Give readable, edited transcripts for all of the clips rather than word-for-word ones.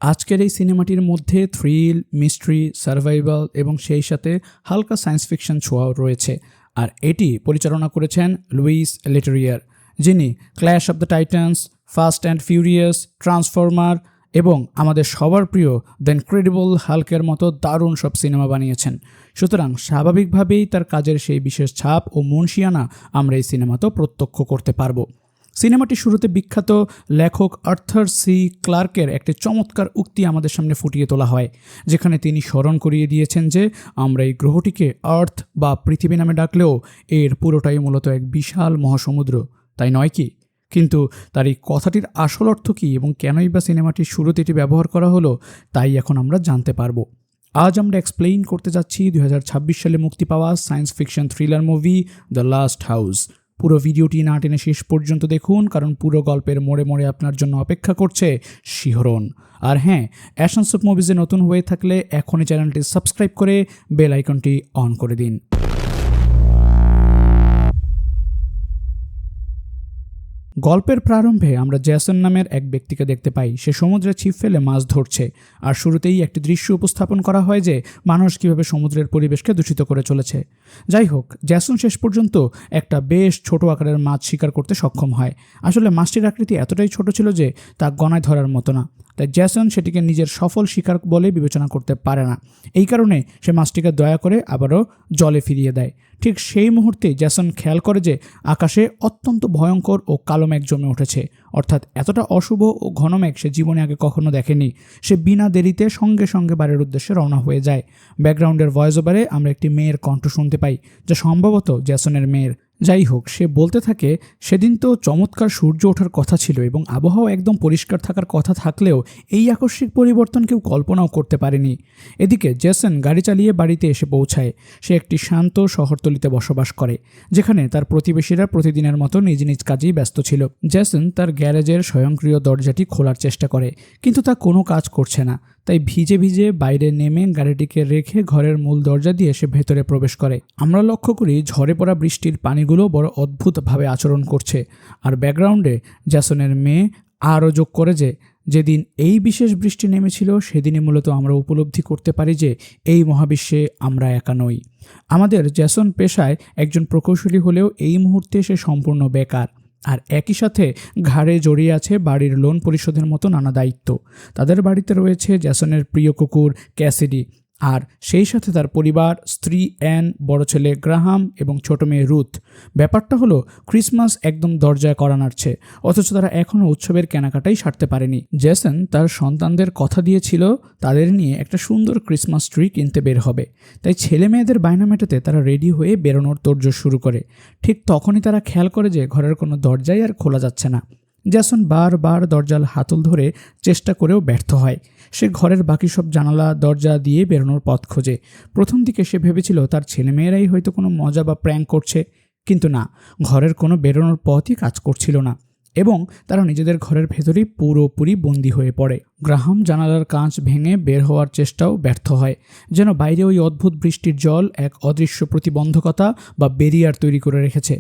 আজকের এই সিনেমাটির মধ্যে থ্রিল, মিস্ট্রি, সার্ভাইভাল এবং সেই সাথে হালকা সায়েন্স ফিকশন ছোঁয়াও রয়েছে। আর এটি পরিচালনা করেছেন লুইস লেটেরিয়ার, যিনি clash of the Titans, fast and furious, transformer এবং আমাদের সবার প্রিয় দ্য ইনক্রেডিবল হাল্কের মতো দারুণ সব সিনেমা বানিয়েছেন। সুতরাং স্বাভাবিকভাবেই তার কাজের সেই বিশেষ ছাপ ও মুনশিয়ানা আমরা এই সিনেমাতেও প্রত্যক্ষ করতে পারবো। সিনেমাটি শুরুতে বিখ্যাত লেখক আর্থার সি ক্লার্কের একটি চমৎকার উক্তি আমাদের সামনে ফুটিয়ে তোলা হয়, যেখানে তিনি স্মরণ করিয়ে দিয়েছেন যে আমরা এই গ্রহটিকে আর্থ বা পৃথিবী নামে ডাকলেও এর পুরোটাই মূলত এক বিশাল মহাসমুদ্র, তাই নয় কি? কিন্তু তার এই কথাটির আসল অর্থ কী এবং কেনই বা সিনেমাটির শুরুতে এটি ব্যবহার করা হলো, তাই এখন আমরা জানতে পারবো। আজ আমরা এক্সপ্লেইন করতে যাচ্ছি 2026 সালে মুক্তি পাওয়া science fiction thriller movie the last house. পুরো ভিডিওটি না টেনে শেষ পর্যন্ত দেখুন, কারণ পুরো গল্পের মোড়ে মোড়ে আপনার জন্য অপেক্ষা করছে শিহরণ। আর হ্যাঁ, অ্যাশনস অফ মুভিজে নতুন হয়ে থাকলে এখনই চ্যানেলটি সাবস্ক্রাইব করে বেল আইকনটি অন করে দিন। গল্পের প্রারম্ভে আমরা জ্যাসন নামের এক ব্যক্তিকে দেখতে পাই। সে সমুদ্রে ছিপ ফেলে মাছ ধরছে, আর শুরুতেই একটি দৃশ্য উপস্থাপন করা হয় যে মানুষ কীভাবে সমুদ্রের পরিবেশকে দূষিত করে চলেছে। যাই হোক, জ্যাসন শেষ পর্যন্ত একটা বেশ ছোট আকারের মাছ শিকার করতে সক্ষম হয়। আসলে মাছটির আকৃতি এতটাই ছোট ছিল যে তা গণায় ধরার মতো না, তাই জ্যাসন সেটিকে নিজের সফল শিকার বলে বিবেচনা করতে পারে না। এই কারণে সে মাছটিকে দয়া করে আবারও জলে ফিরিয়ে দেয়। ঠিক সেই মুহূর্তে জ্যাসন খেয়াল করে যে আকাশে অত্যন্ত ভয়ঙ্কর ও কালো মেঘ জমে উঠেছে, অর্থাৎ এতটা অশুভ ও ঘন মেঘ সে জীবনে আগে কখনো দেখেনি। সে বিনা দেরিতে সঙ্গে সঙ্গে বাড়ির উদ্দেশ্যে রওনা হয়ে যায়। ব্যাকগ্রাউন্ডের ভয়েস ওভারে আমরা একটি মেয়ের কণ্ঠ শুনতে পাই, যা সম্ভবত জ্যাসনের মেয়ের। যাই হোক, সে বলতে থাকে, সেদিন তো চমৎকার সূর্য ওঠার কথা ছিল এবং আবহাওয়া একদম পরিষ্কার থাকার কথা থাকলেও এই আকস্মিক পরিবর্তন কেউ কল্পনাও করতে পারেনি। এদিকে জ্যাসন গাড়ি চালিয়ে বাড়িতে এসে পৌঁছায়। সে একটি শান্ত শহরতলিতে বসবাস করে, যেখানে তার প্রতিবেশীরা প্রতিদিনের মতো নিজ নিজ কাজেই ব্যস্ত ছিল। জ্যাসন তার গ্যারেজের স্বয়ংক্রিয় দরজাটি খোলার চেষ্টা করে, কিন্তু তা কোনো কাজ করছে না। তাই ভিজে ভিজে বাইরে নেমে গাড়িটিকে রেখে ঘরের মূল দরজা দিয়ে সে ভেতরে প্রবেশ করে। আমরা লক্ষ্য করি ঝরে পড়া বৃষ্টির পানিগুলো বড় অদ্ভুতভাবে আচরণ করছে। আর ব্যাকগ্রাউন্ডে জ্যাসনের মেয়ে আরও যোগ করে যে যেদিন এই বিশেষ বৃষ্টি নেমেছিল সেদিনই মূলত আমরা উপলব্ধি করতে পারি যে এই মহাবিশ্বে আমরা একা নই। আমাদের জ্যাসন পেশায় একজন প্রকৌশলী হলেও এই মুহূর্তে সে সম্পূর্ণ বেকার, আর একই সাথে ঘাড়ে জড়িয়ে আছে বাড়ির লোন পরিশোধের মতো নানা দায়িত্ব। তাদের বাড়িতে রয়েছে জ্যাসনের প্রিয় কুকুর ক্যাসিডি, আর সেই সাথে তার পরিবার, স্ত্রী অ্যান, বড় ছেলে গ্রাহাম এবং ছোট মেয়ে রুথ। ব্যাপারটা হলো, ক্রিসমাস একদম দরজায় কড়া নাড়ছে, অথচ তারা এখনও উৎসবের কেনাকাটাই সারতে পারেনি। জ্যাসন তার সন্তানদের কথা দিয়েছিল তাদের নিয়ে একটা সুন্দর ক্রিসমাস ট্রি কিনতে বের হবে, তাই ছেলে মেয়েদের বায়না মেটাতে তারা রেডি হয়ে বেরোনোর তোড়জোড় শুরু করে। ঠিক তখনই তারা খেয়াল করে যে ঘরের কোনো দরজাই আর খোলা যাচ্ছে না। জ্যাসন বারবার দরজার হাতল ধরে চেষ্টা করেও ব্যর্থ হয়। সে ঘরের বাকি সব জানালা দরজা দিয়ে বেরোনোর পথ খোঁজে। প্রথম দিকে সে ভেবেছিল তার ছেলেমেয়েরাই হয়তো কোনো মজা বা প্র্যাঙ্ক করছে, কিন্তু না, ঘরের কোনো বেরোনোর পথই কাজ করছিল না এবং তারা নিজেদের ঘরের ভেতরেই পুরোপুরি বন্দী হয়ে পড়ে। গ্রাহাম জানালার কাঁচ ভেঙে বের হওয়ার চেষ্টাও ব্যর্থ হয়, যেন বাইরে ওই অদ্ভুত বৃষ্টির জল এক অদৃশ্য প্রতিবন্ধকতা বা ব্যারিয়ার তৈরি করে রেখেছে।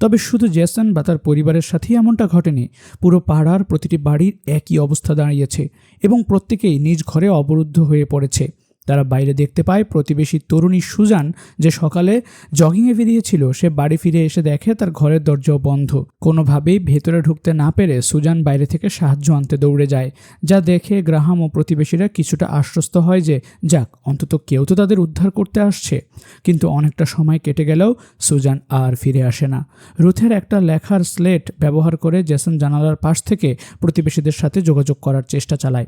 তবে শুধু জ্যাসন বা তার পরিবারের সাথেই এমনটা ঘটেনি, পুরো পাড়ার প্রতিটি বাড়ির একই অবস্থা দাঁড়িয়েছে এবং প্রত্যেকেই নিজ ঘরে অবরুদ্ধ হয়ে পড়েছে। তারা বাইরে দেখতে পায় প্রতিবেশী তরুণী সুজান, যে সকালে জগিংয়ে বেরিয়েছিল, সে বাড়ি ফিরে এসে দেখে তার ঘরের দরজাও বন্ধ। কোনোভাবেই ভেতরে ঢুকতে না পেরে সুজান বাইরে থেকে সাহায্য আনতে দৌড়ে যায়, যা দেখে গ্রাহাম ও প্রতিবেশীরা কিছুটা আশ্বস্ত হয় যে যাক, অন্তত কেউ তো তাদের উদ্ধার করতে আসছে। কিন্তু অনেকটা সময় কেটে গেলেও সুজান আর ফিরে আসে না। রুথের একটা লেখার স্লেট ব্যবহার করে জ্যাসন জানালার পাশ থেকে প্রতিবেশীদের সাথে যোগাযোগ করার চেষ্টা চালায়।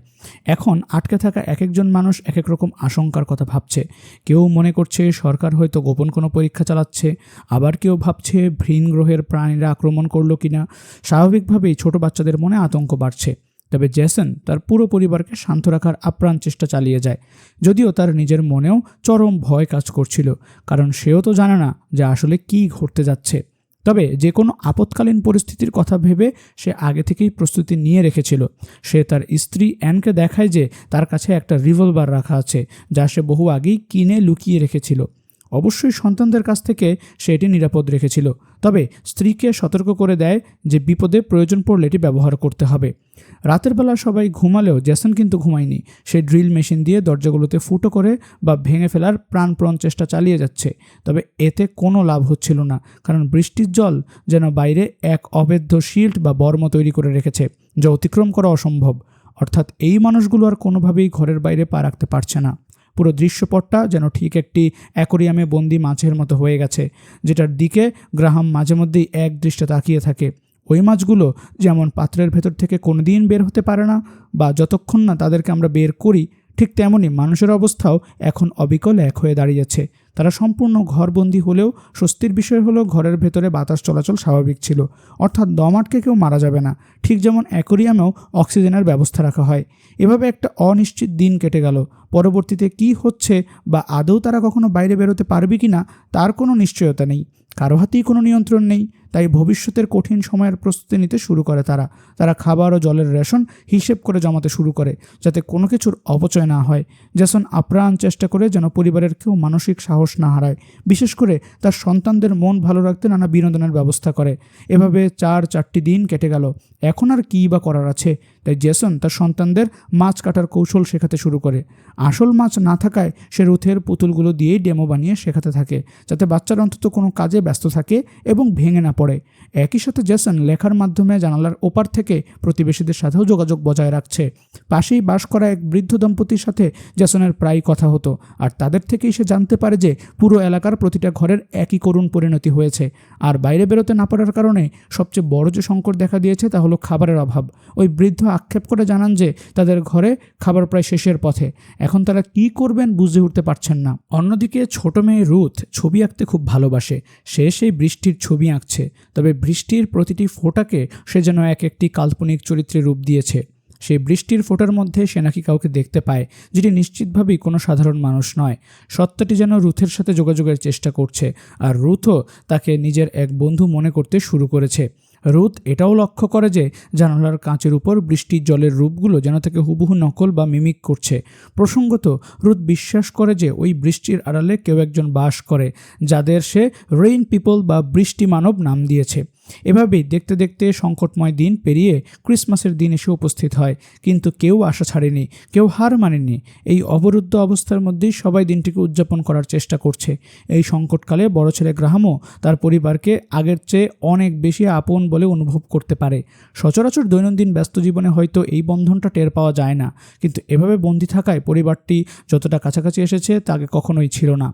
এখন আটকে থাকা এক একজন মানুষ এক এক রকম আশঙ্কার কথা ভাবছে। কেউ মনে করছে সরকার হয়তো গোপন কোনো পরীক্ষা চালাচ্ছে, আবার কেউ ভাবছে ভিন গ্রহের প্রাণীরা আক্রমণ করলো কিনা। স্বাভাবিকভাবেই ছোট বাচ্চাদের মনে আতঙ্ক বাড়ছে। তবে জ্যাসন তার পুরো পরিবারকে শান্ত রাখার আপ্রাণ চেষ্টা চালিয়ে যায়, যদিও তার নিজের মনেও চরম ভয় কাজ করছিল, কারণ সেও তো জানে না যে আসলে কী ঘটতে যাচ্ছে। তবে যে কোনো আপৎকালীন পরিস্থিতির কথা ভেবে সে আগে থেকেই প্রস্তুতি নিয়ে রেখেছিল। সে তার স্ত্রী অ্যানকে দেখায় যে তার কাছে একটা রিভলভার রাখা আছে, যা সে বহু আগেই কিনে লুকিয়ে রেখেছিল। অবশ্যই সন্তানদের কাছ থেকে সে এটি নিরাপদ রেখেছিল, তবে স্ত্রীকে সতর্ক করে দেয় যে বিপদে প্রয়োজন পড়লে এটি ব্যবহার করতে হবে। রাতের বেলা সবাই ঘুমালেও জেসন কিন্তু ঘুমায়নি। সে ড্রিল মেশিন দিয়ে দরজাগুলোতে ফুটো করে বা ভেঙে ফেলার প্রাণপণ চেষ্টা চালিয়ে যাচ্ছে, তবে এতে কোনো লাভ হচ্ছিল না, কারণ বৃষ্টির জল যেন বাইরে এক অবেধ্য শিল্ড বা বর্ম তৈরি করে রেখেছে, যা অতিক্রম করা অসম্ভব। অর্থাৎ এই মানুষগুলো আর কোনোভাবেই ঘরের বাইরে পা রাখতে পারছে না। পুরো দৃশ্যপটটা যেন ঠিক একটি অ্যাকোরিয়ামে বন্দি মাছের মতো হয়ে গেছে, যেটার দিকে গ্রাহাম মাঝে মধ্যেই এক দৃষ্টে তাকিয়ে থাকে। ওই মাছগুলো যেমন পাত্রের ভেতর থেকে কোনোদিন বের হতে পারে না, বা যতক্ষণ না তাদেরকে আমরা বের করি, ঠিক তেমনই মানুষের অবস্থাও এখন অবিকল এক হয়ে দাঁড়িয়েছে। তারা সম্পূর্ণ ঘরবন্দি হলেও স্বস্তির বিষয় হলো ঘরের ভেতরে বাতাস চলাচল স্বাভাবিক ছিল, অর্থাৎ দম আটকে কেউ মারা যাবে না, ঠিক যেমন অ্যাকোরিয়ামেও অক্সিজেনের ব্যবস্থা রাখা হয়। এভাবে একটা অনিশ্চিত দিন কেটে গেল। পরবর্তীতে কি হচ্ছে বা আদৌ তারা কখনো বাইরে বেরোতে পারবে কি না তার কোনো নিশ্চয়তা নেই, কারো হাতেই কোনো নিয়ন্ত্রণ নেই। তাই ভবিষ্যতের কঠিন সময়ের প্রস্তুতি নিতে শুরু করে তারা খাবার ও জলের রেশন হিসেব করে জমাতে শুরু করে, যাতে কোনো কিছুর অপচয় না হয়। জেসন আপ্রাণ চেষ্টা করে যেন পরিবারের কেউ মানসিক সাহস না হারায়, বিশেষ করে তার সন্তানদের মন ভালো রাখতে নানা বিনোদনের ব্যবস্থা করে। এভাবে 4টি দিন কেটে গেল। এখন আর কী বা করার আছে? তাই জেসন তার সন্তানদের মাছ কাটার কৌশল শেখাতে শুরু করে। আসল মাছ না থাকায় সে রুথের পুতুলগুলো দিয়েই ডেমো বানিয়ে শেখাতে থাকে, যাতে বাচ্চারা অন্তত কোনো কাজে ব্যস্ত থাকে এবং ভেঙে না পড়ে। একই সাথে জেসন লেখার মাধ্যমে জানালার ওপার থেকে প্রতিবেশীদের সাথেও যোগাযোগ বজায় রাখছে। পাশেই বাস করা এক বৃদ্ধ দম্পতির সাথে জেসনের প্রায় কথা হতো, আর তাদের থেকেই সে জানতে পারে যে পুরো এলাকার প্রতিটা ঘরের একই করুণ পরিণতি হয়েছে। আর বাইরে বেরোতে না পারার কারণে সবচেয়ে বড় যে সংকট দেখা দিয়েছে তা হলো খাবারের অভাব। ওই বৃদ্ধ আক্ষেপ করে জানান যে তাদের ঘরে খাবার প্রায় শেষের পথে। এখন তারা কি করবেন বুঝে উঠতে পারছেন না। অন্যদিকে ছোট মেয়ে রুথ ছবি আঁকতে খুব ভালোবাসে। সে সেই বৃষ্টির ছবি আঁকছে, তবে বৃষ্টির প্রতিটি ফোঁটাকে সে যেন একটি কাল্পনিক চরিত্রে রূপ দিয়েছে। সেই বৃষ্টির ফোঁটার মধ্যে সে নাকি কাউকে দেখতে পায়, যেটি নিশ্চিতভাবেই কোনো সাধারণ মানুষ নয়। সত্তাটি যেন রুথের সাথে যোগাযোগের চেষ্টা করছে, আর রুথও তাকে নিজের এক বন্ধু মনে করতে শুরু করেছে। রুথ এটাও লক্ষ্য করে যে জানালার কাঁচের উপর বৃষ্টির জলের রূপগুলো যেন তাকে হুবহু নকল বা মিমিক করছে। প্রসঙ্গত, রুথ বিশ্বাস করে যে ওই বৃষ্টির আড়ালে কেউ একজন বাস করে, যাদের সে রেইন পিপল বা বৃষ্টি মানব নাম দিয়েছে। এভাবেই দেখতে দেখতে সংকটময় দিন পেরিয়ে ক্রিসমাসের দিন এসে উপস্থিত হয়, কিন্তু কেউ আশা ছাড়েনি, কেউ হার মানেনি। এই অবরুদ্ধ অবস্থার মধ্যেই সবাই দিনটিকে উদযাপন করার চেষ্টা করছে। এই সংকটকালে বড় ছেলে গ্রাহামও তার পরিবারকে আগের চেয়ে অনেক বেশি আপন বলে অনুভব করতে পারে। সচরাচর দৈনন্দিন ব্যস্ত জীবনে হয়তো এই বন্ধনটা টের পাওয়া যায় না, কিন্তু এভাবে বন্দি থাকায় পরিবারটি যতটা কাছাকাছি এসেছে তা আগে কখনোই ছিল না।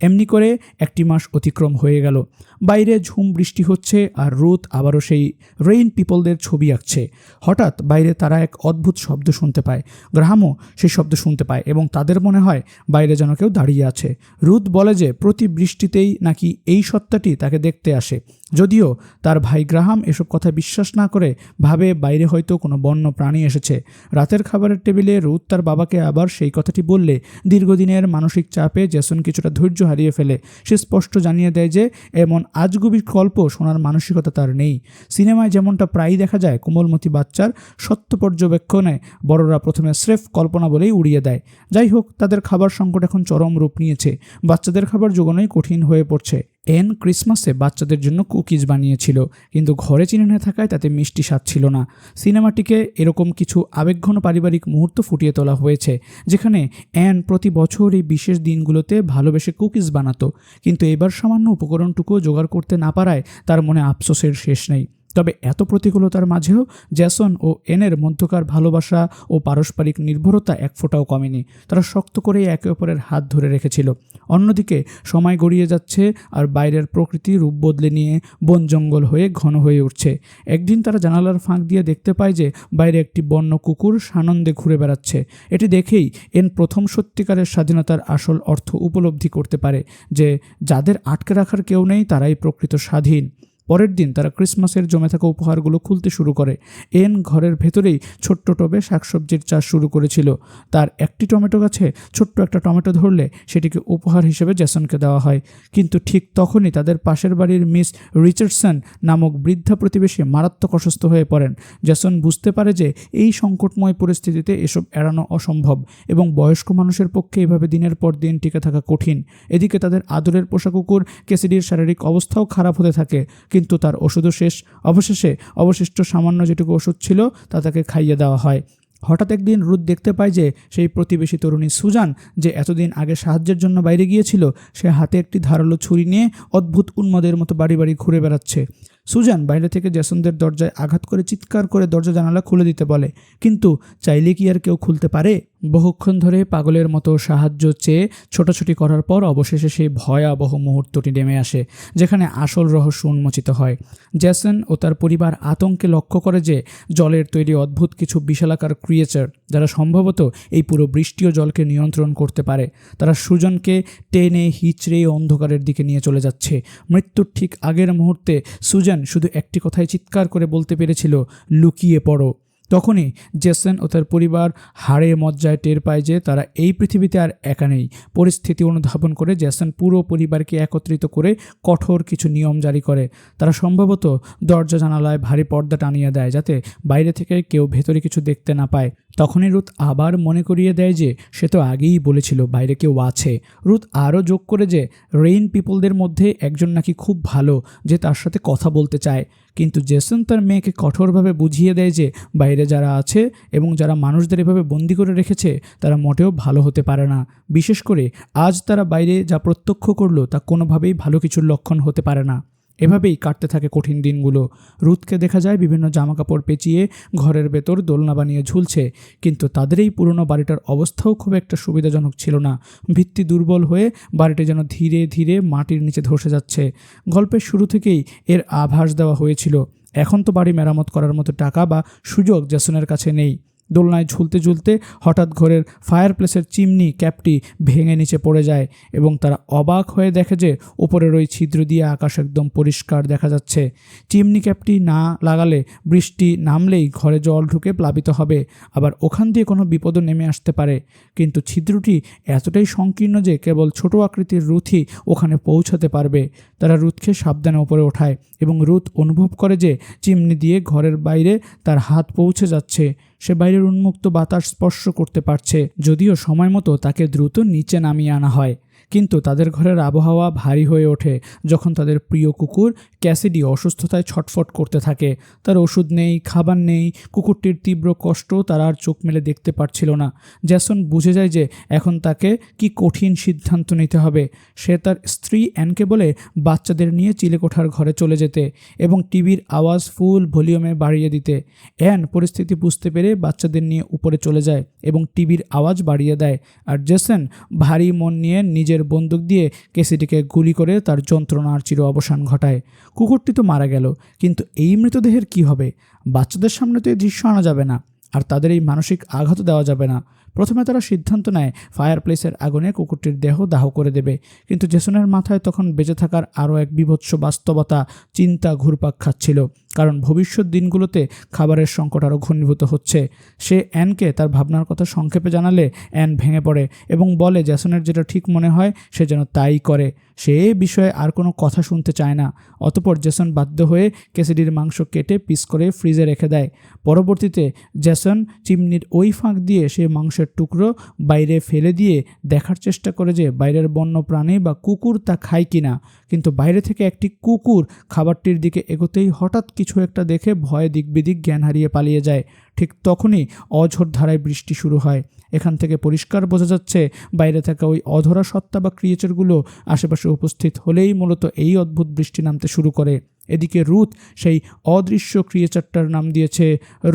এমনি করে 1 মাস অতিক্রম হয়ে গেল। বাইরে ঝুম বৃষ্টি হচ্ছে, আর রুথ আবারও সেই রেইন পিপলদের ছবি আঁকছে। হঠাৎ বাইরে তারা এক অদ্ভুত শব্দ শুনতে পায়। গ্রাহামও সেই শব্দ শুনতে পায় এবং তাদের মনে হয় বাইরে যেন কেউ দাঁড়িয়ে আছে। রুথ বলে যে প্রতি বৃষ্টিতেই নাকি এই সত্তাটি তাকে দেখতে আসে, যদিও তার ভাই গ্রাহাম এসব কথা বিশ্বাস না করে ভাবে বাইরে হয়তো কোনো বন্য প্রাণী এসেছে। রাতের খাবারের টেবিলে রুথ তার বাবাকে আবার সেই কথাটি বললে দীর্ঘদিনের মানসিক চাপে জেসন কিছুটা ধৈর্য হারিয়ে ফেলে। সে স্পষ্ট জানিয়ে দেয় যে এমন আজগুবি গল্প শোনার মানসিকতা তার নেই। সিনেমায় যেমনটা প্রায়ই দেখা যায়, কোমলমতি বাচ্চার সত্য পর্যবেক্ষণে বড়রা প্রথমে স্রেফ কল্পনা বলেই উড়িয়ে দেয়। যাই হোক, তাদের খাবার সংকট এখন চরম রূপ নিয়েছে। বাচ্চাদের খাবার যোগানোই কঠিন হয়ে পড়ছে। এন ক্রিসমাসে বাচ্চাদের জন্য কুকিজ বানিয়েছিল, কিন্তু ঘরে চিনে না থাকায় তাতে মিষ্টি স্বাদ ছিল না। সিনেমাটিকে এরকম কিছু আবেগঘন পারিবারিক মুহূর্ত ফুটিয়ে তোলা হয়েছে, যেখানে অ্যান প্রতি বছর এই বিশেষ দিনগুলোতে ভালোবেসে কুকিজ বানাতো, কিন্তু এবার সামান্য উপকরণটুকু জোগাড় করতে না পারায় তার মনে আফসোসের শেষ নেই। তবে এত প্রতিকূলতার মাঝেও জেসন ও এনের মধ্যকার ভালোবাসা ও পারস্পরিক নির্ভরতা এক ফোঁটাও কমেনি। তারা শক্ত করেই একে অপরের হাত ধরে রেখেছিল। অন্যদিকে সময় গড়িয়ে যাচ্ছে, আর বাইরের প্রকৃতি রূপ বদলে নিয়ে বন জঙ্গল হয়ে ঘন হয়ে উঠছে। একদিন তারা জানালার ফাঁক দিয়ে দেখতে পায় যে বাইরে একটি বন্য কুকুর সানন্দে ঘুরে বেড়াচ্ছে। এটি দেখেই এন প্রথম সত্যিকারের স্বাধীনতার আসল অর্থ উপলব্ধি করতে পারে, যে যাদের আটকে রাখার কেউ নেই তারাই প্রকৃত স্বাধীন। পরের দিন তারা ক্রিসমাসের জমে থাকা উপহারগুলো খুলতে শুরু করে। এন ঘরের ভেতরেই ছোট্ট টবে শাকসবজির চাষ শুরু করেছিল। তার একটি টমেটো গাছে ছোট্ট একটা টমেটো ধরলে সেটিকে উপহার হিসেবে জেসনকে দেওয়া হয়। কিন্তু ঠিক তখনই তাদের পাশের বাড়ির মিস রিচার্ডসন নামক বৃদ্ধা প্রতিবেশী মারাত্মক অসুস্থ হয়ে পড়েন। জেসন বুঝতে পারে যে এই সংকটময় পরিস্থিতিতে এসব এড়ানো অসম্ভব এবং বয়স্ক মানুষের পক্ষে এভাবে দিনের পর দিন টিকে থাকা কঠিন। এদিকে তাদের আদরের পোষা কুকুর ক্যাসিডির শারীরিক অবস্থাও খারাপ হতে থাকে, কিন্তু তার ওষুধও শেষ। অবশেষে অবশিষ্ট সামান্য যেটুকু ওষুধ ছিল তা তাকে খাইয়ে দেওয়া হয়। হঠাৎ একদিন রুথ দেখতে পায় যে সেই প্রতিবেশী তরুণী সুজান, যে এতদিন আগে সাহায্যের জন্য বাইরে গিয়েছিল, সে হাতে একটি ধারালো ছুরি নিয়ে অদ্ভুত উন্মাদের মতো বাড়ি বাড়ি ঘুরে বেড়াচ্ছে। সুজান বাইরে থেকে জেসনদের দরজায় আঘাত করে চিৎকার করে দরজা জানালা খুলে দিতে বলে, কিন্তু চাইলে কি আর কেউ খুলতে পারে? বহুক্ষণ ধরে পাগলের মতো সাহায্য চেয়ে ছোটাছুটি করার পর অবশেষে সেই ভয়াবহ মুহূর্তটি নেমে আসে, যেখানে আসল রহস্য উন্মোচিত হয়। জেসন ও তার পরিবার আতঙ্কে লক্ষ্য করে যে জলের তৈরি অদ্ভুত কিছু বিশালাকার ক্রিয়েচার, যারা সম্ভবত এই পুরো বৃষ্টিও জলকে নিয়ন্ত্রণ করতে পারে, তারা সুজনকে টেনে হিচড়ে অন্ধকারের দিকে নিয়ে চলে যাচ্ছে। মৃত্যুর ঠিক আগের মুহূর্তে সুজান শুধু একটি কথাই চিৎকার করে বলতে পেরেছিল, লুকিয়ে পড়ো। তখনই জেসন ও তার পরিবার হাড়ে মজ্জায় টের পায় যে তারা এই পৃথিবীতে আর একা নেই। পরিস্থিতি অনুধাবন করে জেসন পুরো পরিবারকে একত্রিত করে কঠোর কিছু নিয়ম জারি করে। তারা সম্ভবত দরজা জানালায় ভারী পর্দা টানিয়ে দেয়, যাতে বাইরে থেকে কেউ ভেতরে কিছু দেখতে না পায়। তখনই রুথ আবার মনে করিয়ে দেয় যে সে তো আগেই বলেছিল বাইরে কেউ আছে। রুথ আরও যোগ করে যে রেইন পিপলদের মধ্যে একজন নাকি খুব ভালো, যে তার সাথে কথা বলতে চায়। কিন্তু জেসন তার মেয়েকে কঠোরভাবে বুঝিয়ে দেয় যে বাইরে যারা আছে এবং যারা মানুষদের এভাবে বন্দি করে রেখেছে তারা মোটেও ভালো হতে পারে না। বিশেষ করে আজ তারা বাইরে যা প্রত্যক্ষ করলো তা কোনোভাবেই ভালো কিছুর লক্ষণ হতে পারে না। এভাবেই কাটতে থাকে কঠিন দিনগুলো। রুথকে দেখা যায় বিভিন্ন জামাকাপড় পেঁচিয়ে ঘরের ভেতর দোলনা বানিয়ে ঝুলছে, কিন্তু তাদের এই পুরনো বাড়িটার অবস্থাও খুব একটা সুবিধাজনক ছিল না। ভিত্তি দুর্বল হয়ে বাড়িটি যেন ধীরে ধীরে মাটির নিচে ধসে যাচ্ছে। গল্পের শুরু থেকেই এর আভাস দেওয়া হয়েছিল। এখন তো বাড়ি মেরামত করার মতো টাকা বা সুযোগ জেসনের কাছে নেই। দোলনায় ঝুলতে ঝুলতে হঠাৎ ঘরের ফায়ারপ্লেসের চিমনি ক্যাপটি ভেঙে নিচে পড়ে যায় এবং তারা অবাক হয়ে দেখে যে উপরের ওই ছিদ্র দিয়ে আকাশ একদম পরিষ্কার দেখা যাচ্ছে। চিমনি ক্যাপটি না লাগালে বৃষ্টি নামলেই ঘরে জল ঢুকে প্লাবিত হবে, আবার ওখান দিয়ে কোনো বিপদও নেমে আসতে পারে। কিন্তু ছিদ্রটি এতটাই সংকীর্ণ যে কেবল ছোট আকৃতির রুথই ওখানে পৌঁছাতে পারবে। তারা রুথকে সাবধানে উপরে ওঠায় এবং রুথ অনুভব করে যে চিমনি দিয়ে ঘরের বাইরে তার হাত পৌঁছে যাচ্ছে। সে বাইরের উন্মুক্ত বাতাস স্পর্শ করতে পারছে, যদিও সময় মতো তাকে দ্রুত নিচে নামিয়ে আনা হয়। কিন্তু তাদের ঘরের আবহাওয়া ভারী হয়ে ওঠে যখন তাদের প্রিয় কুকুর ক্যাসিডি অসুস্থতায় ছটফট করতে থাকে। তার ওষুধ নেই, খাবার নেই। কুকুরটির তীব্র কষ্ট তারা আর চোখ মেলে দেখতে পারছিল না। জ্যাসন বুঝে যায় যে এখন তাকে কি কঠিন সিদ্ধান্ত নিতে হবে। সে তার স্ত্রী অ্যানকে বলে বাচ্চাদের নিয়ে চিলেকোঠার ঘরে চলে যেতে এবং টিভির আওয়াজ ফুল ভলিউমে বাড়িয়ে দিতে। অ্যান পরিস্থিতি বুঝতে পেরে বাচ্চাদের নিয়ে উপরে চলে যায় এবং টিভির আওয়াজ বাড়িয়ে দেয়। আর জেসন ভারী মন নিয়ে নিজের বন্দুক দিয়ে ক্যাসিডিকে গুলি করে তার যন্ত্রণার চির অবসান ঘটায়। কুকুরটি তো মারা গেল, কিন্তু এই মৃতদেহের কি হবে? বাচ্চাদের সামনে তো এই দৃশ্য আনা যাবে না, আর তাদের এই মানসিক আঘাত দেওয়া যাবে না। প্রথমে তারা সিদ্ধান্ত নেয় ফায়ারপ্লেসের আগুনে কুকুরটির দেহ দাহ করে দেবে, কিন্তু জেসনের মাথায় তখন বেঁচে থাকার আরও এক বিভৎস বাস্তবতা চিন্তা ঘুরপাক খাচ্ছিল। কারণ ভবিষ্যৎ দিনগুলোতে খাবারের সংকট আরও ঘনীভূত হচ্ছে। সে অ্যানকে তার ভাবনার কথা সংক্ষেপে জানালে অ্যান ভেঙে পড়ে এবং বলে জেসনের যেটা ঠিক মনে হয় সে যেন তাই করে। সে এই বিষয়ে আর কোনো কথা শুনতে চায় না। অতঃপর জেসন বাধ্য হয়ে ক্যাসিডির মাংস কেটে পিস করে ফ্রিজে রেখে দেয়। পরবর্তীতে জেসন চিমনির ওই ফাঁক দিয়ে সেই মাংসের টুকরো বাইরে ফেলে দিয়ে দেখার চেষ্টা করে যে বাইরের বন্য প্রাণী বা কুকুর তা খায় কিনা। কিন্তু বাইরে থেকে একটি কুকুর খাবারটির দিকে এগোতেই হঠাৎ কিছু একটা দেখে ভয়ে দিকবিদিক জ্ঞান হারিয়ে পালিয়ে যায়। ঠিক তখনই অঝোর ধারায় বৃষ্টি শুরু হয়। এখান থেকে পরিষ্কার বোঝা যাচ্ছে বাইরে থাকা ওই অধরা সত্তা বা ক্রিয়েচারগুলো আশেপাশে উপস্থিত হলেই মূলত এই অদ্ভুত বৃষ্টি নামতে শুরু করে। এদিকে রুথ সেই অদৃশ্য ক্রিয়েচারটার নাম দিয়েছে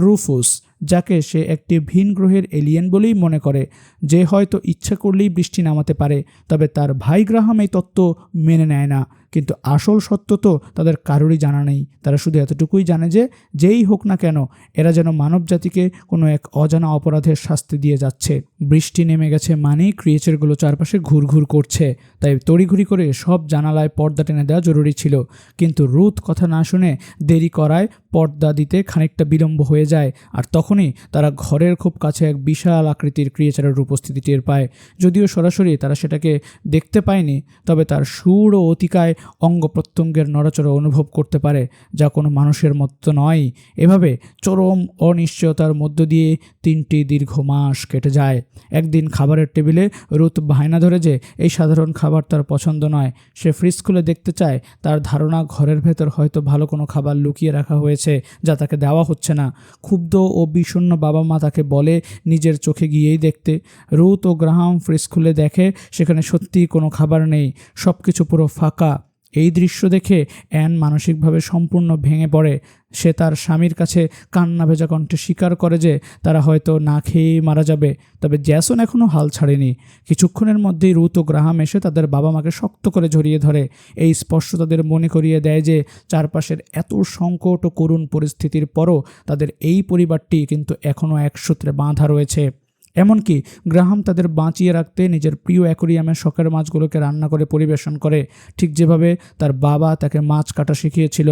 রুফুস, যাকে সে একটি ভিন গ্রহের এলিয়েন বলেই মনে করে, যে হয়তো ইচ্ছা করলেই বৃষ্টি নামাতে পারে। তবে তার ভাই গ্রাহাম এই তত্ত্ব মেনে নেয় না। কিন্তু আসল সত্য তো তাদের কারোরই জানা নেই। তারা শুধু এতটুকুই জানে যে যেই হোক না কেন এরা যেন মানবজাতিকে কোনো এক অজানা অপরাধের শাস্তি দিয়ে যাচ্ছে। বৃষ্টি নেমে গেছে মানেই ক্রিয়েচারগুলো চারপাশে ঘুরঘুর করছে, তাই তড়িঘড়ি করে সব জানালায় পর্দা টেনে দেওয়া জরুরি ছিল। কিন্তু রুথ কথা না শুনে দেরি করায় পর্দা দিতে খানিকটা বিলম্ব হয়ে যায়, আর তখনই তারা ঘরের খুব কাছে এক বিশাল আকৃতির ক্রিয়েচারের উপস্থিতি টের পায়। যদিও সরাসরি তারা সেটাকে দেখতে পায়নি, তবে তার সুর ও অতিকায় অঙ্গ প্রত্যঙ্গের নড়াচড়া অনুভব করতে পারে, যা কোনো মানুষের মতো নয়। এভাবে চরম অনিশ্চয়তার মধ্য দিয়ে 3টি দীর্ঘ মাস কেটে যায়। একদিন খাবারের টেবিলে রুথ বায়না ধরে যে এই সাধারণ খাবার তার পছন্দ নয়। সে ফ্রিজ খুলে দেখতে চায়। তার ধারণা ঘরের ভেতর হয়তো ভালো কোনো খাবার লুকিয়ে রাখা হয়েছে যা তাকে দেওয়া হচ্ছে না। ক্ষুব্ধ ও বিষণ্ণ বাবা মা তাকে বলে নিজের চোখে গিয়েই দেখতে। রুথ ও গ্রাহাম ফ্রিজ খুলে দেখে সেখানে সত্যিই কোনো খাবার নেই, সব কিছু পুরো ফাঁকা। এই দৃশ্য দেখে অ্যান মানসিকভাবে সম্পূর্ণ ভেঙে পড়ে। সে তার স্বামীর কাছে কান্না ভেজা কণ্ঠে স্বীকার করে যে তারা হয়তো না খেয়েই মারা যাবে। তবে জ্যাসন এখনও হাল ছাড়েনি। কিছুক্ষণের মধ্যেই রুথ ও গ্রাহাম এসে তাদের বাবা মাকে শক্ত করে জড়িয়ে ধরে। এই স্পর্শ তাদের মনে করিয়ে দেয় যে চারপাশের এত সংকট ও করুণ পরিস্থিতির পরও তাদের এই পরিবারটি কিন্তু এখনও এক সূত্রে বাঁধা রয়েছে। এমনকি গ্রাহাম তাদের বাঁচিয়ে রাখতে নিজের প্রিয় অ্যাকোরিয়ামের শখের মাছগুলোকে রান্না করে পরিবেশন করে, ঠিক যেভাবে তার বাবা তাকে মাছ কাটা শিখিয়েছিল।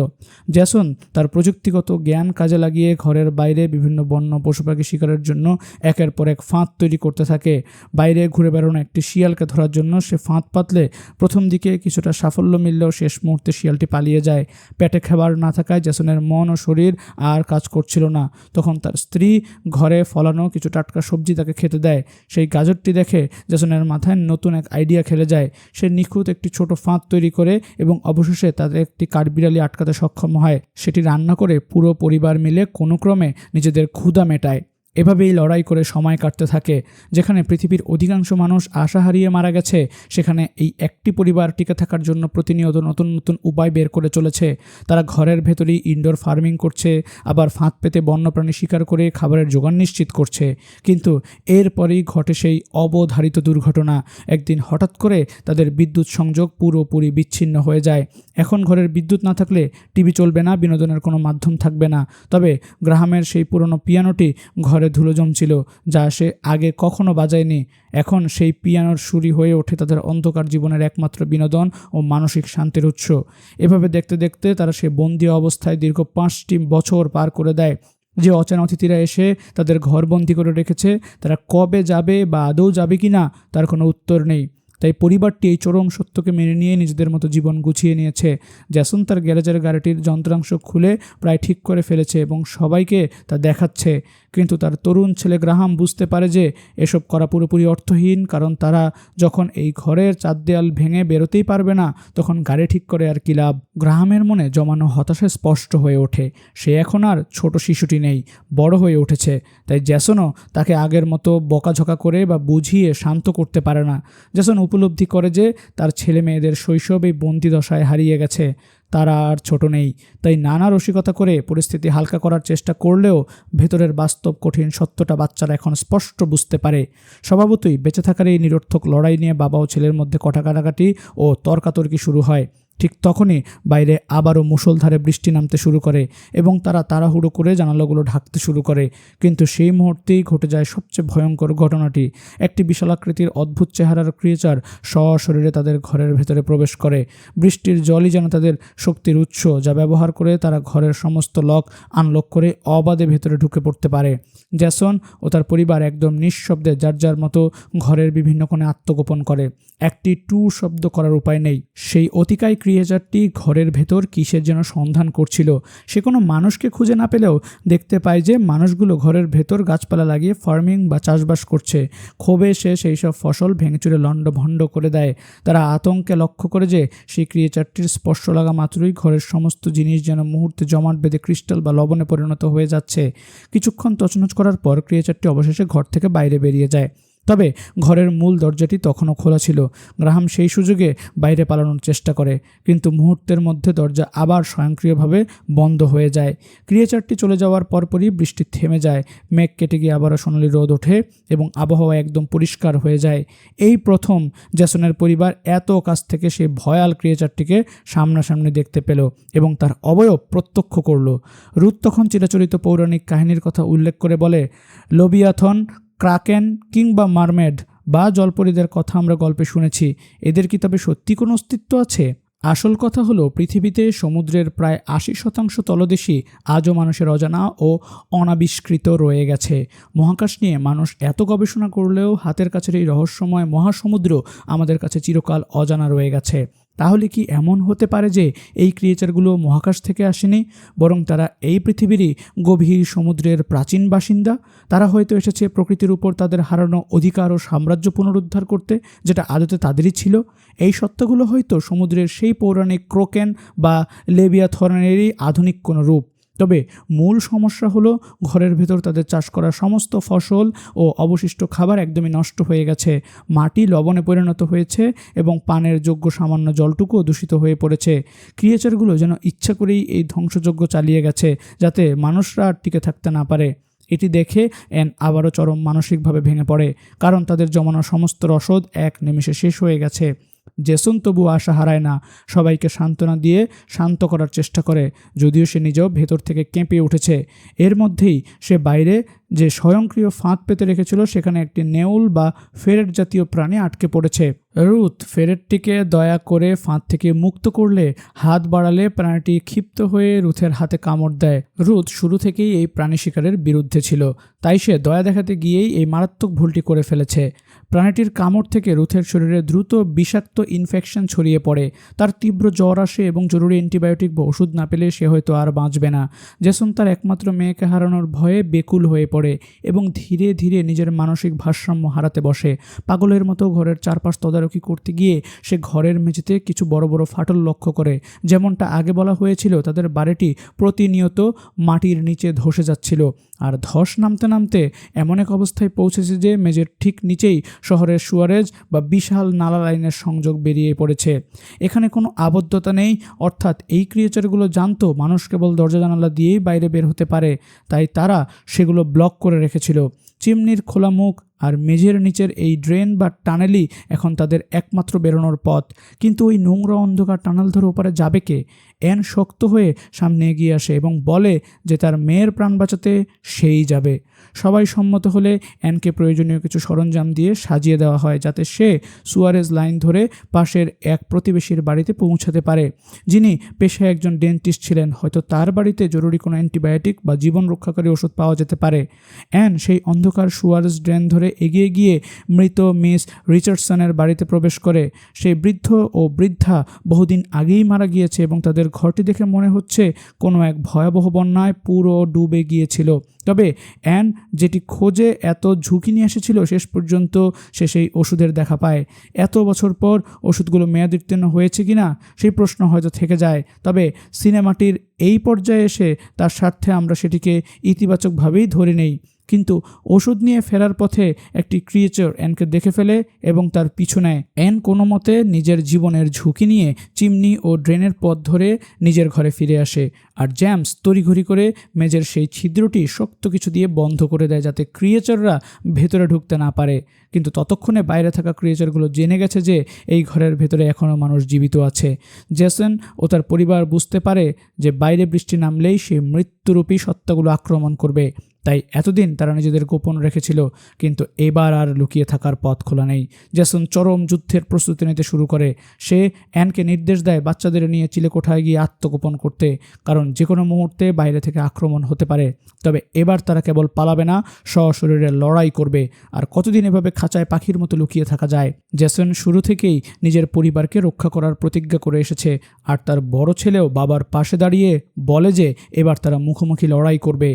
জ্যাসন তার প্রযুক্তিগত জ্ঞান কাজে লাগিয়ে ঘরের বাইরে বিভিন্ন বন্য পশু পাখি শিকারের জন্য একের পর এক ফাঁদ তৈরি করতে থাকে। বাইরে ঘুরে বেড়ানো একটি শিয়ালকে ধরার জন্য সে ফাঁদ পাতলে প্রথম দিকে কিছুটা সাফল্য মিললেও শেষ মুহূর্তে শিয়ালটি পালিয়ে যায়। পেটে খাবার না থাকায় জ্যাসনের মন ও শরীর আর কাজ করছিল না। তখন তার স্ত্রী ঘরে ফলানো কিছু টাটকা সবজি তাকে খেতে দেয়। সেই গাজরটি দেখে জ্যাসনের মাথায় নতুন এক আইডিয়া খেলে যায়। সে নিখুঁত একটি ছোট ফাঁদ তৈরি করে এবং অবশেষে তাদের একটি কাঠবিড়ালি আটকাতে সক্ষম হয়। সেটি রান্না করে পুরো পরিবার মিলে কোনো ক্রমে নিজেদের ক্ষুধা মেটায়। এভাবেই লড়াই করে সময় কাটতে থাকে। যেখানে পৃথিবীর অধিকাংশ মানুষ আশা হারিয়ে মারা গেছে, সেখানে এই একটি পরিবার টিকে থাকার জন্য প্রতিনিয়ত নতুন নতুন উপায় বের করে চলেছে। তারা ঘরের ভেতরেই ইনডোর ফার্মিং করছে, আবার ফাঁদ পেতে বন্যপ্রাণী শিকার করে খাবারের জোগান নিশ্চিত করছে। কিন্তু এরপরেই ঘটে সেই অবধারিত দুর্ঘটনা। একদিন হঠাৎ করে তাদের বিদ্যুৎ সংযোগ পুরোপুরি বিচ্ছিন্ন হয়ে যায়। এখন ঘরের বিদ্যুৎ না থাকলে টিভি চলবে না, বিনোদনের কোনো মাধ্যম থাকবে না। তবে গ্রাহামের সেই পুরনো পিয়ানোটি ঘরে ধুলো জমছিল, যা সে আগে কখনো বাজায়নি। এখন সেই পিয়ানোর সুরই হয়ে ওঠে তাদের অন্ধকার জীবনের একমাত্র বিনোদন ও মানসিক শান্তির উৎস। এভাবে দেখতে দেখতে তারা সে বন্দি অবস্থায় দীর্ঘ 5টি বছর পার করে দেয়। যে অচেনা অতিথিরা এসে তাদের ঘর বন্দি করে রেখেছে, তারা কবে যাবে বা আদৌ যাবে কি না তার কোনো উত্তর নেই। তাই পরিবারটি এই চরম সত্যকে মেনে নিয়ে নিজেদের মতো জীবন গুছিয়ে নিয়েছে। জ্যাসন তার গ্যারেজের গাড়িটির যন্ত্রাংশ খুলে প্রায় ঠিক করে ফেলেছে এবং সবাইকে তা দেখাচ্ছে। কিন্তু তার তরুণ ছেলে গ্রাহাম বুঝতে পারে যে এসব করা পুরোপুরি অর্থহীন, কারণ তারা যখন এই ঘরের চার দেয়াল ভেঙে বেরোতেই পারবে না, তখন গাড়ি ঠিক করে আর কি লাভ। গ্রাহামের মনে জমানো হতাশা স্পষ্ট হয়ে ওঠে। সে এখন আর ছোট শিশুটি নেই, বড় হয়ে উঠেছে। তাই জ্যাসনও তাকে আগের মতো বকাঝকা করে বা বুঝিয়ে শান্ত করতে পারে না। জ্যাসন উপলব্ধি করে যে তার ছেলে মেয়েদের শৈশব এই বন্দি দশায় হারিয়ে গেছে। তারা আর ছোট নেই। তাই নানা রসিকতা করে পরিস্থিতি হালকা করার চেষ্টা করলেও ভেতরের বাস্তব কঠিন সত্যটা বাচ্চারা এখন স্পষ্ট বুঝতে পারে। স্বভাবতই বেঁচে থাকার এই নিরর্থক লড়াই নিয়ে বাবা ও ছেলের মধ্যে কাটাকাটি ও তর্কাতর্কি শুরু হয়। ঠিক তখনই বাইরে আবারও মুষলধারে বৃষ্টি নামতে শুরু করে এবং তারা তাড়াহুড়ো করে জানালাগুলো ঢাকতে শুরু করে। কিন্তু সেই মুহূর্তেই ঘটে যায় সবচেয়ে ভয়ঙ্কর ঘটনাটি। একটি বিশালাকৃতির অদ্ভুত চেহারার ক্রিয়েচার সশরীরে তাদের ঘরের ভেতরে প্রবেশ করে। বৃষ্টির জলই যেন তাদের শক্তির উৎস, যা ব্যবহার করে তারা ঘরের সমস্ত লক আনলক করে অবাধে ভেতরে ঢুকে পড়তে পারে। জ্যাসন ও তার পরিবার একদম নিঃশব্দে যার যার মতো ঘরের বিভিন্ন কোণে আত্মগোপন করে। একটি টু শব্দ করার উপায় নেই। সেই অতিকায় ক্রিয়েচারটি ঘরের ভেতর কিসের যেন সন্ধান করছিল। সে কোনো মানুষকে খুঁজে না পেলেও দেখতে পায় যে মানুষগুলো ঘরের ভেতর গাছপালা লাগিয়ে ফার্মিং বা চাষবাস করছে। ক্ষোভে সে সেই সব ফসল ভেঙেচুরে লণ্ডভণ্ড করে দেয়। তারা আতঙ্কে লক্ষ্য করে যে সেই ক্রিয়েচারটির স্পর্শ লাগা মাত্রই ঘরের সমস্ত জিনিস যেন মুহূর্তে জমাট বেঁধে ক্রিস্টাল বা লবণে পরিণত হয়ে যাচ্ছে। কিছুক্ষণ তছনছ করার পর ক্রিয়েচারটি অবশেষে ঘর থেকে বাইরে বেরিয়ে যায়। তবে ঘরের মূল দরজাটি তখনও খোলা ছিল। গ্রাহাম সেই সুযোগে বাইরে পালানোর চেষ্টা করে, কিন্তু মুহূর্তের মধ্যে দরজা আবার স্বয়ংক্রিয়ভাবে বন্ধ হয়ে যায়। ক্রিয়েচারটি চলে যাওয়ার পরপরই বৃষ্টি থেমে যায়, মেঘ কেটে গিয়ে আবারও সোনালি রোদ ওঠে এবং আবহাওয়া একদম পরিষ্কার হয়ে যায়। এই প্রথম জেসনের পরিবার এত কাছ থেকে সেই ভয়াল ক্রিয়েচারটিকে সামনাসামনি দেখতে পেল এবং তার অবয়ব প্রত্যক্ষ করল। রুথ তখন চিরাচরিত পৌরাণিক কাহিনীর কথা উল্লেখ করে বলে, লোবিয়াথন, ক্রাকেন কিংবা মারমেড বা জলপরীদের কথা আমরা গল্পে শুনেছি, এদের কি তবে সত্যি কোনো অস্তিত্ব আছে? আসল কথা হলো, পৃথিবীতে সমুদ্রের প্রায় ৮০% তলদেশই আজও মানুষের অজানা ও অনাবিষ্কৃত রয়ে গেছে। মহাকাশ নিয়ে মানুষ এত গবেষণা করলেও হাতের কাছের এই রহস্যময় মহাসমুদ্র আমাদের কাছে চিরকাল অজানা রয়ে গেছে। তাহলে কি এমন হতে পারে যে এই ক্রিয়েচারগুলো মহাকাশ থেকে আসেনি, বরং তারা এই পৃথিবীরই গভীর সমুদ্রের প্রাচীন বাসিন্দা? তারা হয়তো এসেছে প্রকৃতির উপর তাদের হারানো অধিকার ও সাম্রাজ্য পুনরুদ্ধার করতে, যেটা আদতে তাদেরই ছিল। এই সত্যগুলো হয়তো সমুদ্রের সেই পৌরাণিক ক্রোকেন বা লেবিয়াথনেরই আধুনিক কোনো রূপ। তবে মূল সমস্যা হলো, ঘরের ভেতর তাদের চাষ করা সমস্ত ফসল ও অবশিষ্ট খাবার একদমই নষ্ট হয়ে গেছে। মাটি লবণে পরিণত হয়েছে এবং পানের যোগ্য সামান্য জলটুকুও দূষিত হয়ে পড়েছে। ক্রিয়েচারগুলো যেন ইচ্ছা করেই এই ধ্বংসযজ্ঞ চালিয়ে গেছে, যাতে মানুষরা আর টিকে থাকতে না পারে। এটি দেখে অ্যান আবারও চরম মানসিকভাবে ভেঙে পড়ে, কারণ তাদের জমানো সমস্ত রসদ এক নিমেষে শেষ হয়ে গেছে। জেসন তবুও আশা হারায় না, সবাইকে সান্ত্বনা দিয়ে শান্ত করার চেষ্টা করে, যদিও সে নিজেও ভেতর থেকে কেঁপে উঠেছে। এর মধ্যেই সে বাইরে যে স্বয়ংক্রিয় ফাঁদ পেতে রেখেছিল সেখানে একটি নেউল বা ফেরেট জাতীয় প্রাণী আটকে পড়েছে। রুথ ফেরেটটিকে দয়া করে ফাঁদ থেকে মুক্ত করলে হাত বাড়ালে প্রাণীটি ক্ষিপ্ত হয়ে রুথের হাতে কামড় দেয়। রুথ শুরু থেকেই এই প্রাণী শিকারের বিরুদ্ধে ছিল, তাই সে দয়া দেখাতে গিয়েই এই মারাত্মক ভুলটি করে ফেলেছে। প্রাণীটির কামড় থেকে রুথের শরীরে দ্রুত বিষাক্ত ইনফেকশন ছড়িয়ে পড়ে। তার তীব্র জ্বর আসে এবং জরুরি অ্যান্টিবায়োটিক বা ওষুধ না পেলে সে হয়তো আর বাঁচবে না। জেসন তার একমাত্র মেয়েকে হারানোর ভয়ে বেকুল হয়ে পড়ে এবং ধীরে ধীরে নিজের মানসিক ভারসাম্য হারাতে বসে। পাগলের মতো ঘরের চারপাশ তদারকি করতে গিয়ে সে ঘরের মেঝেতে কিছু বড় বড় ফাটল লক্ষ্য করে। যেমনটা আগে বলা হয়েছিল, তাদের বাড়িটি প্রতিনিয়ত মাটির নিচে ধসে যাচ্ছিল, আর ধস নামতে নামতে এমন এক অবস্থায় পৌঁছেছে যে মেঝের ঠিক নিচেই শহরের সুয়ারেজ বা বিশাল নালা লাইনের সংযোগ বেরিয়ে পড়েছে। এখানে কোনো আবদ্ধতা নেই, অর্থাৎ এই ক্রিয়েচারগুলো জানতো মানুষ কেবল দরজা জানালা দিয়েই বাইরে বের হতে পারে, তাই তারা সেগুলো ব্লক করে রেখেছিল। চিমনির খোলা মুখ আর মেঝের নিচের এই ড্রেন বা টানেলই এখন তাদের একমাত্র বেরোনোর পথ। কিন্তু ওই নোংরা অন্ধকার টানেল ধরে ওপারে যাবে কে? অ্যান শক্ত হয়ে সামনে এগিয়ে আসে এবং বলে যে তার মেয়ের প্রাণ বাঁচাতে সেই যাবে। সবাই সম্মত হলে অ্যানকে প্রয়োজনীয় কিছু সরঞ্জাম দিয়ে সাজিয়ে দেওয়া হয়, যাতে সে সুয়ারেজ লাইন ধরে পাশের এক প্রতিবেশীর বাড়িতে পৌঁছাতে পারে, যিনি পেশায় একজন ডেন্টিস্ট ছিলেন। হয়তো তার বাড়িতে জরুরি কোনো অ্যান্টিবায়োটিক বা জীবন রক্ষাকারী ওষুধ পাওয়া যেতে পারে। অ্যান সেই অন্ধকার সুয়ারেজ ড্রেন ধরে এগিয়ে গিয়ে মৃত মিস রিচার্ডসনের বাড়িতে প্রবেশ করে। সেই বৃদ্ধ ও বৃদ্ধা বহুদিন আগেই মারা গিয়েছে এবং তাদের ঘরটি দেখে মনে হচ্ছে কোনো এক ভয়াবহ বন্যায় পুরো ডুবে গিয়েছিল। তবে অ্যান যেটি খোঁজে এত ঝুঁকি নিয়ে এসেছিল, শেষ পর্যন্ত সে সেই ওষুধের দেখা পায়। এত বছর পর ওষুধগুলো মেয়াদোত্তীর্ণ হয়েছে কিনা সেই প্রশ্ন হয়তো থেকে যায়, তবে সিনেমাটির এই পর্যায়ে এসে তার স্বার্থে আমরা সেটিকে ইতিবাচকভাবেই ধরে নেই। কিন্তু ওষুধ নিয়ে ফেরার পথে একটি ক্রিয়েচার অ্যানকে দেখে ফেলে এবং তার পিছু নেয়। অ্যান কোনো মতে নিজের জীবনের ঝুঁকি নিয়ে চিমনি ও ড্রেনের পথ ধরে নিজের ঘরে ফিরে আসে, আর জ্যামস তড়িঘড়ি করে মেঝের সেই ছিদ্রটি শক্ত কিছু দিয়ে বন্ধ করে দেয়, যাতে ক্রিয়েচাররা ভেতরে ঢুকতে না পারে। কিন্তু ততক্ষণে বাইরে থাকা ক্রিয়েচারগুলো জেনে গেছে যে এই ঘরের ভেতরে এখনও মানুষ জীবিত আছে। জেসন ও তার পরিবার বুঝতে পারে যে বাইরে বৃষ্টি নামলেই সেই মৃত্যুরূপী সত্তাগুলো আক্রমণ করবে, তাই এতদিন তারা নিজেদের গোপন রেখেছিল, কিন্তু এবার আর লুকিয়ে থাকার পথ খোলা নেই। জেসন চরম যুদ্ধের প্রস্তুতি নিতে শুরু করে। সে অ্যানকে নির্দেশ দেয় বাচ্চাদের নিয়ে চিলেকোঠায় গিয়ে আত্মগোপন করতে, কারণ যে কোনো মুহূর্তে বাইরে থেকে আক্রমণ হতে পারে। তবে এবার তারা কেবল পালাবে না, সশরীরে লড়াই করবে। আর কতদিন এভাবে খাঁচায় পাখির মতো লুকিয়ে থাকা যায়? জেসন শুরু থেকেই নিজের পরিবারকে রক্ষা করার প্রতিজ্ঞা করে এসেছে, আর তার বড় ছেলেও বাবার পাশে দাঁড়িয়ে বলে যে এবার তারা মুখোমুখি লড়াই করবে।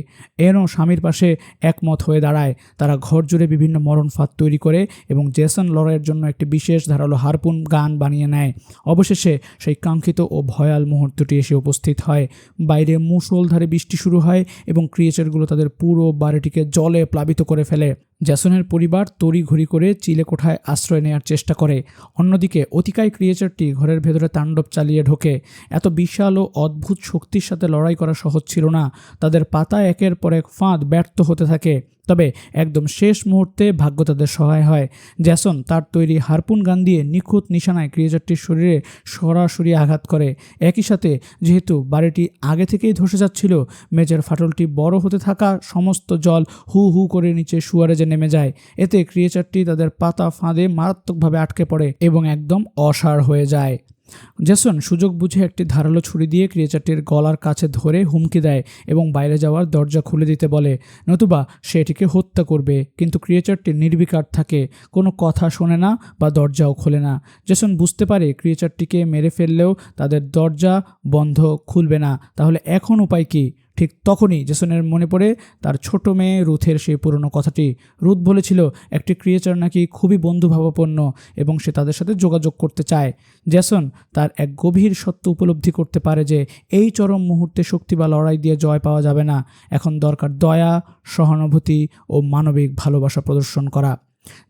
এনও স্বামীর পাশে একমত হয়ে দাঁড়ায়। তারা ঘর জুড়ে বিভিন্ন মরণ ফাঁদ তৈরি করে এবং জেসন লড়াইয়ের জন্য একটি বিশেষ ধারালো হারপুন গান বানিয়ে নেয়। অবশেষে সেই কাঙ্ক্ষিত ও ভয়াল মুহূর্তটি এসে উপস্থিত হয়। বাইরে মুষলধারে বৃষ্টি শুরু হয় এবং ক্রিয়েচারগুলো তাদের পুরো বাড়িটিকে জলে প্লাবিত করে ফেলে। জ্যাসনের পরিবার তড়িঘড়ি করে চিলেকোঠায় আশ্রয় নেওয়ার চেষ্টা করে। অন্যদিকে অতিকায় ক্রিয়েচারটি ঘরের ভেতরে তাণ্ডব চালিয়ে ঢোকে। এত বিশাল ও অদ্ভুত শক্তির সাথে লড়াই করা সহজ ছিল না। তাদের পাতা একের পর এক ফাঁদ ব্যর্থ হতে থাকে। তবে একদম শেষ মুহূর্তে ভাগ্য তাদের সহায় হয়। জ্যাসন তার তৈরি হারপুন গান দিয়ে নিখুঁত নিশানায় ক্রিয়েচারটির শরীরে সরাসরি আঘাত করে। একই সাথে যেহেতু বাড়িটি আগে থেকেই ধসে যাচ্ছিল, মেঝের ফাটলটি বড় হতে থাকা সমস্ত জল হু হু করে নিচে সুয়ারেজে নেমে যায়। এতে ক্রিয়েচারটি তাদের পাতা ফাঁদে মারাত্মকভাবে আটকে পড়ে এবং একদম অসাড় হয়ে যায়। জ্যাসন সুযোগ বুঝে একটি ধারালো ছুরি দিয়ে ক্রিয়েচারটির গলার কাছে ধরে হুমকি দেয় এবং বাইরে যাওয়ার দরজা খুলে দিতে বলে, নতুবা সে এটিকে হত্যা করবে। কিন্তু ক্রিয়েচারটি নির্বিকার থাকে, কোনো কথা শোনে না বা দরজাও খোলে না। জ্যাসন বুঝতে পারে ক্রিয়েচারটিকে মেরে ফেললেও তাদের দরজা বন্ধ খুলবে না। তাহলে এখন উপায় কী? ঠিক তখনই জ্যাসনের মনে পড়ে তার ছোট মেয়ে রুথের সেই পুরনো কথাটি। রুথ বলেছিল একটি ক্রিয়েচার নাকি খুবই বন্ধুভাবাপন্ন এবং সে তাদের সাথে যোগাযোগ করতে চায়। জ্যাসন তার এক গভীর সত্য উপলব্ধি করতে পারে যে এই চরম মুহূর্তে শক্তি বা লড়াই দিয়ে জয় পাওয়া যাবে না। এখন দরকার দয়া, সহানুভূতি ও মানবিক ভালোবাসা প্রদর্শন করা।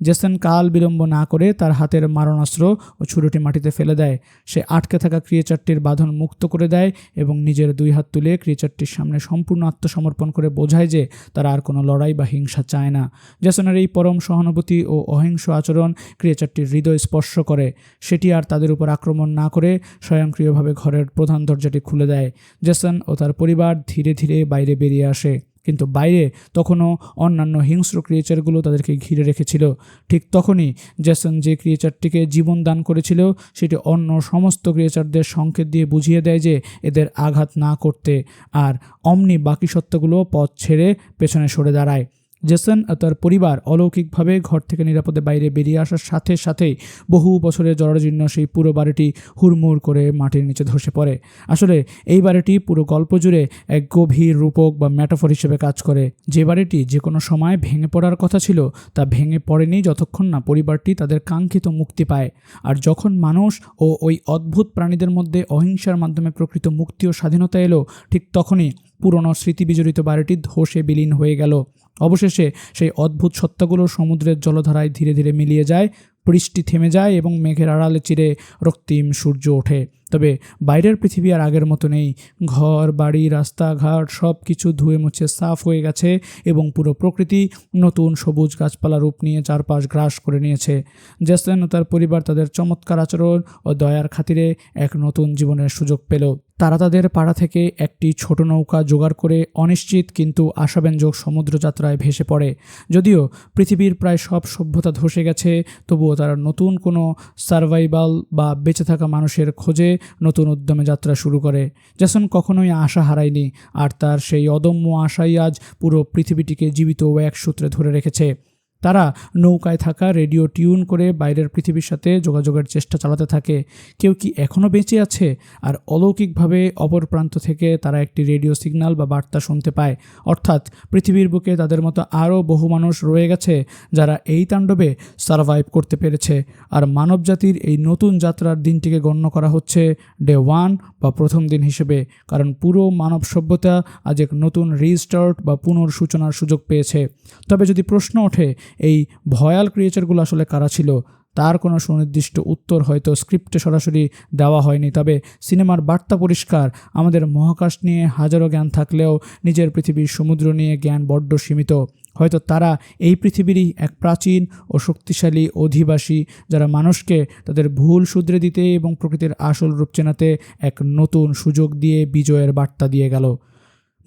জ্যাসন কাল বিলম্ব না করে তার হাতের মারণাস্ত্র ও ছুরিটি মাটিতে ফেলে দেয়। সে আটকে থাকা ক্রিয়েচারটির বাঁধন মুক্ত করে দেয় এবং নিজের দুই হাত তুলে ক্রিয়েচারটির সামনে সম্পূর্ণ আত্মসমর্পণ করে বোঝায় যে তারা আর কোনো লড়াই বা হিংসা চায় না। জ্যাসনের এই পরম সহানুভূতি ও অহিংস আচরণ ক্রিয়েচারটির হৃদয় স্পর্শ করে। সেটি আর তাদের উপর আক্রমণ না করে স্বয়ংক্রিয়ভাবে ঘরের প্রধান দরজাটি খুলে দেয়। জ্যাসন ও তার পরিবার ধীরে ধীরে বাইরে বেরিয়ে আসে। কিন্তু বাইরে তখনও অন্যান্য হিংস্র ক্রিয়েচারগুলো তাদেরকে ঘিরে রেখেছিল। ঠিক তখনই জ্যাসন যে ক্রিয়েচারটিকে জীবন দান করেছিল সেটি অন্য সমস্ত ক্রিয়েচারদের সংকেত দিয়ে বুঝিয়ে দেয় যে এদের আঘাত না করতে, আর অমনি বাকি সত্ত্বগুলো পথ ছেড়ে পেছনে সরে দাঁড়ায়। জ্যাসন ও তার পরিবার অলৌকিকভাবে ঘর থেকে নিরাপদে বাইরে বেরিয়ে আসার সাথে সাথেই বহু বছরের জরাজীর্ণ সেই পুরো বাড়িটি হুড়মুড় করে মাটির নিচে ধসে পড়ে। আসলে এই বাড়িটি পুরো গল্প জুড়ে এক গভীর রূপক বা ম্যাটাফর হিসেবে কাজ করে। যে বাড়িটি যে কোনো সময় ভেঙে পড়ার কথা ছিল তা ভেঙে পড়েনি যতক্ষণ না পরিবারটি তাদের কাঙ্ক্ষিত মুক্তি পায়। আর যখন মানুষ ও ওই অদ্ভুত প্রাণীদের মধ্যে অহিংসার মাধ্যমে প্রকৃত মুক্তি ও স্বাধীনতা এলো, ঠিক তখনই পুরনো স্মৃতিবিজড়িত বাড়িটি ধসে বিলীন হয়ে গেল। অবশেষে সেই অদ্ভুত সত্তাগুলো সমুদ্রের জলধারায় ধীরে ধীরে মিলিয়ে যায়, বৃষ্টি থেমে যায় এবং মেঘের আড়ালে চিরে রক্তিম সূর্য ওঠে। তবে বাইরের পৃথিবী আর আগের মতো নেই। ঘর বাড়ি রাস্তাঘাট সব কিছু ধুয়ে মুছে সাফ হয়ে গেছে এবং পুরো প্রকৃতি নতুন সবুজ গাছপালা রূপ নিয়ে চারপাশ গ্রাস করে নিয়েছে। জ্যাসন ও তার পরিবার তাদের চমৎকার আচরণ ও দয়ার খাতিরে এক নতুন জীবনের সুযোগ পেল। তারা তাদের পাড়া থেকে একটি ছোট নৌকা জোগাড় করে অনিশ্চিত কিন্তু আশাব্যঞ্জক সমুদ্রযাত্রায় ভেসে পড়ে। যদিও পৃথিবীর প্রায় সব সভ্যতা ধসে গেছে, তবুও তারা নতুন কোনো সার্ভাইভাল বা বেঁচে থাকা মানুষের খোঁজে নতুন উদ্যমে যাত্রা শুরু করে। জ্যাসন কখনোই আশা হারায়নি, আর তার সেই অদম্য আশাই আজ পুরো পৃথিবীটিকে জীবিত ও এক সূত্রে ধরে রেখেছে। তারা নৌকায় থাকা রেডিও টিউন করে বাইরের পৃথিবীর সাথে যোগাযোগের চেষ্টা চালাতে থাকে। কেউ কি এখনও বেঁচে আছে? আর অলৌকিকভাবে অপর প্রান্ত থেকে তারা একটি রেডিও সিগন্যাল বা বার্তা শুনতে পায়, অর্থাৎ পৃথিবীর বুকে তাদের মতো আরও বহু মানুষ রয়ে গেছে যারা এই তাণ্ডবে সারভাইভ করতে পেরেছে। আর মানবজাতির এই নতুন যাত্রার দিনটিকে গণ্য করা হচ্ছে ডে 1 বা প্রথম দিন হিসেবে, কারণ পুরো মানব সভ্যতা আজ এক নতুন রিস্টার্ট বা পুনর্সূচনার সুযোগ পেয়েছে। তবে যদি প্রশ্ন ওঠে এই ভয়াল ক্রিয়েচারগুলো আসলে কারা ছিল, তার কোনো সুনির্দিষ্ট উত্তর হয়তো স্ক্রিপ্টে সরাসরি দেওয়া হয়নি। তবে সিনেমার বার্তা পরিষ্কার, আমাদের মহাকাশ নিয়ে হাজারো জ্ঞান থাকলেও নিজের পৃথিবীর সমুদ্র নিয়ে জ্ঞান বড্ড সীমিত। হয়তো তারা এই পৃথিবীরই এক প্রাচীন ও শক্তিশালী অধিবাসী, যারা মানুষকে তাদের ভুল শুধরে দিতে এবং প্রকৃতির আসল রূপ চেনাতে এক নতুন সুযোগ দিয়ে বিজয়ের বার্তা দিয়ে গেল।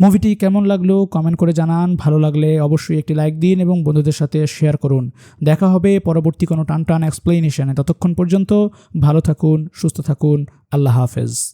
মুভিটি কেমন লাগলো কমেন্ট করে জানান। ভালো লাগলে অবশ্যই একটি লাইক দিন এবং বন্ধুদের সাথে শেয়ার করুন। দেখা হবে পরবর্তী কোনো টান এক্সপ্লেনেশনে। ততক্ষণ পর্যন্ত ভালো থাকুন, সুস্থ থাকুন। আল্লাহ হাফেজ।